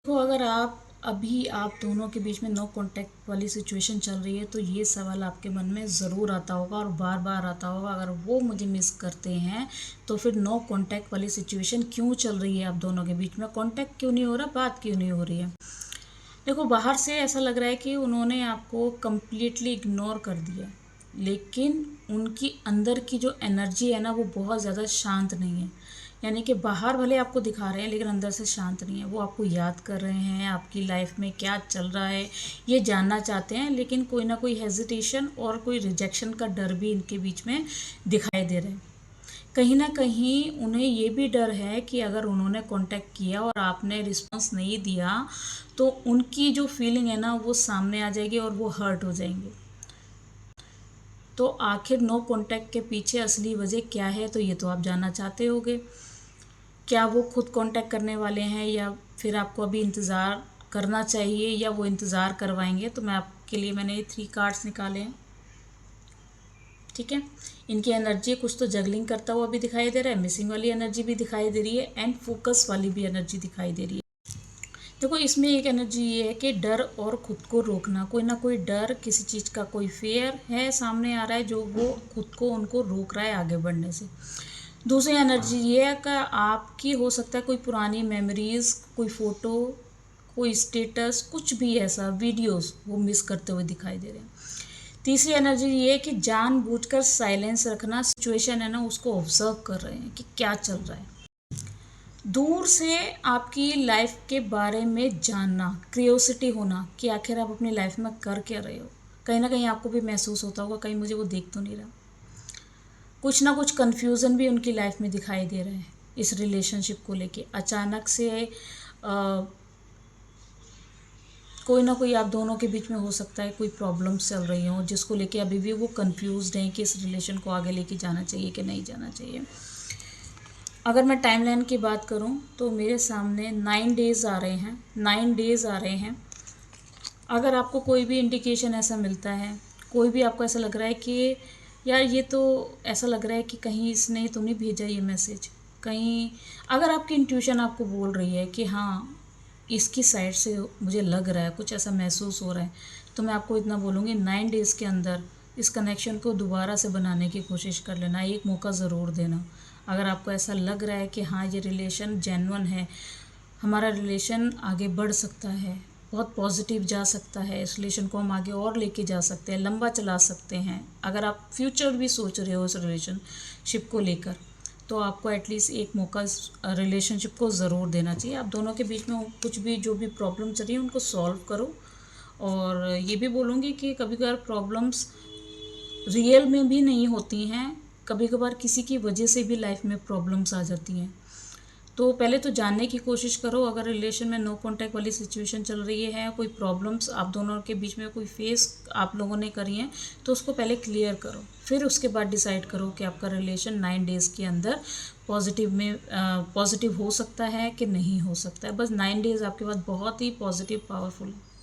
तो अगर आप दोनों के बीच में नो कांटेक्ट वाली सिचुएशन चल रही है तो ये सवाल आपके मन में ज़रूर आता होगा और बार बार आता होगा, अगर वो मुझे मिस करते हैं तो फिर नो कांटेक्ट वाली सिचुएशन क्यों चल रही है, आप दोनों के बीच में कांटेक्ट क्यों नहीं हो रहा, बात क्यों नहीं हो रही है। देखो, बाहर से ऐसा लग रहा है कि उन्होंने आपको कम्प्लीटली इग्नोर कर दिया, लेकिन उनकी अंदर की जो एनर्जी है ना वो बहुत ज़्यादा शांत नहीं है। यानी कि बाहर भले आपको दिखा रहे हैं लेकिन अंदर से शांत नहीं है। वो आपको याद कर रहे हैं, आपकी लाइफ में क्या चल रहा है ये जानना चाहते हैं, लेकिन कोई ना कोई हेजिटेशन और कोई रिजेक्शन का डर भी इनके बीच में दिखाई दे रहे हैं। कहीं ना कहीं उन्हें ये भी डर है कि अगर उन्होंने कांटेक्ट किया और आपने रिस्पांस नहीं दिया तो उनकी जो फीलिंग है ना वो सामने आ जाएगी और वो हर्ट हो जाएंगे। तो आखिर नो कांटेक्ट के पीछे असली वजह क्या है, तो ये तो आप जानना चाहते होगे। क्या वो खुद कांटेक्ट करने वाले हैं या फिर आपको अभी इंतज़ार करना चाहिए या वो इंतज़ार करवाएंगे। तो मैं आपके लिए मैंने ये 3 कार्ड्स निकाले हैं, ठीक है। इनकी एनर्जी कुछ तो जगलिंग करता हुआ भी दिखाई दे रहा है, मिसिंग वाली एनर्जी भी दिखाई दे रही है एंड फोकस वाली भी एनर्जी दिखाई दे रही है। देखो, इसमें एक एनर्जी ये है कि डर और खुद को रोकना, कोई ना कोई डर, किसी चीज़ का कोई फेयर है सामने आ रहा है जो वो खुद को उनको रोक रहा है आगे बढ़ने से। दूसरी एनर्जी ये है कि आपकी हो सकता है कोई पुरानी मेमोरीज, कोई फ़ोटो, कोई स्टेटस, कुछ भी ऐसा वीडियोस वो मिस करते हुए दिखाई दे रहे हैं। तीसरी एनर्जी ये है कि जानबूझकर साइलेंस रखना, सिचुएशन है ना उसको ऑब्जर्व कर रहे हैं कि क्या चल रहा है। दूर से आपकी लाइफ के बारे में जानना, क्रियोसिटी होना कि आखिर आप अपनी लाइफ में कर क्या रहे हो। कहीं ना कहीं आपको भी महसूस होता होगा कहीं मुझे वो देख तो नहीं रहा। कुछ ना कुछ कन्फ्यूज़न भी उनकी लाइफ में दिखाई दे रहे हैं इस रिलेशनशिप को लेके। अचानक से कोई ना कोई आप दोनों के बीच में हो सकता है कोई प्रॉब्लम्स चल रही हों जिसको लेके अभी भी वो कंफ्यूज्ड हैं कि इस रिलेशन को आगे लेके जाना चाहिए कि नहीं जाना चाहिए। अगर मैं टाइमलाइन की बात करूं तो मेरे सामने 9 डेज़ आ रहे हैं, 9 डेज़ आ रहे हैं। अगर आपको कोई भी इंडिकेशन ऐसा मिलता है, कोई भी आपको ऐसा लग रहा है कि यार ये तो ऐसा लग रहा है कि कहीं इसने तो नहीं भेजा ये मैसेज, कहीं अगर आपकी इंट्यूशन आपको बोल रही है कि हाँ इसकी साइड से मुझे लग रहा है, कुछ ऐसा महसूस हो रहा है, तो मैं आपको इतना बोलूँगी 9 डेज़ के अंदर इस कनेक्शन को दोबारा से बनाने की कोशिश कर लेना, एक मौका ज़रूर देना। अगर आपको ऐसा लग रहा है कि हाँ ये रिलेशन जेन्युइन है, हमारा रिलेशन आगे बढ़ सकता है, बहुत पॉजिटिव जा सकता है, इस रिलेशन को हम आगे और लेके जा सकते हैं, लंबा चला सकते हैं, अगर आप फ्यूचर भी सोच रहे हो इस रिलेशनशिप को लेकर, तो आपको एटलीस्ट एक मौका इस रिलेशनशिप को ज़रूर देना चाहिए। आप दोनों के बीच में कुछ भी जो भी प्रॉब्लम चल रही है उनको सॉल्व करो। और ये भी बोलूँगी कि कभी कभार प्रॉब्लम्स रियल में भी नहीं होती हैं, कभी कभार किसी की वजह से भी लाइफ में प्रॉब्लम्स आ जाती हैं। तो पहले तो जानने की कोशिश करो, अगर रिलेशन में नो कांटेक्ट वाली सिचुएशन चल रही है, कोई प्रॉब्लम्स आप दोनों के बीच में कोई फेस आप लोगों ने करी हैं, तो उसको पहले क्लियर करो, फिर उसके बाद डिसाइड करो कि आपका रिलेशन 9 डेज़ के अंदर पॉजिटिव हो सकता है कि नहीं हो सकता है। बस 9 डेज़ आपके पास बहुत ही पॉजिटिव पावरफुल है।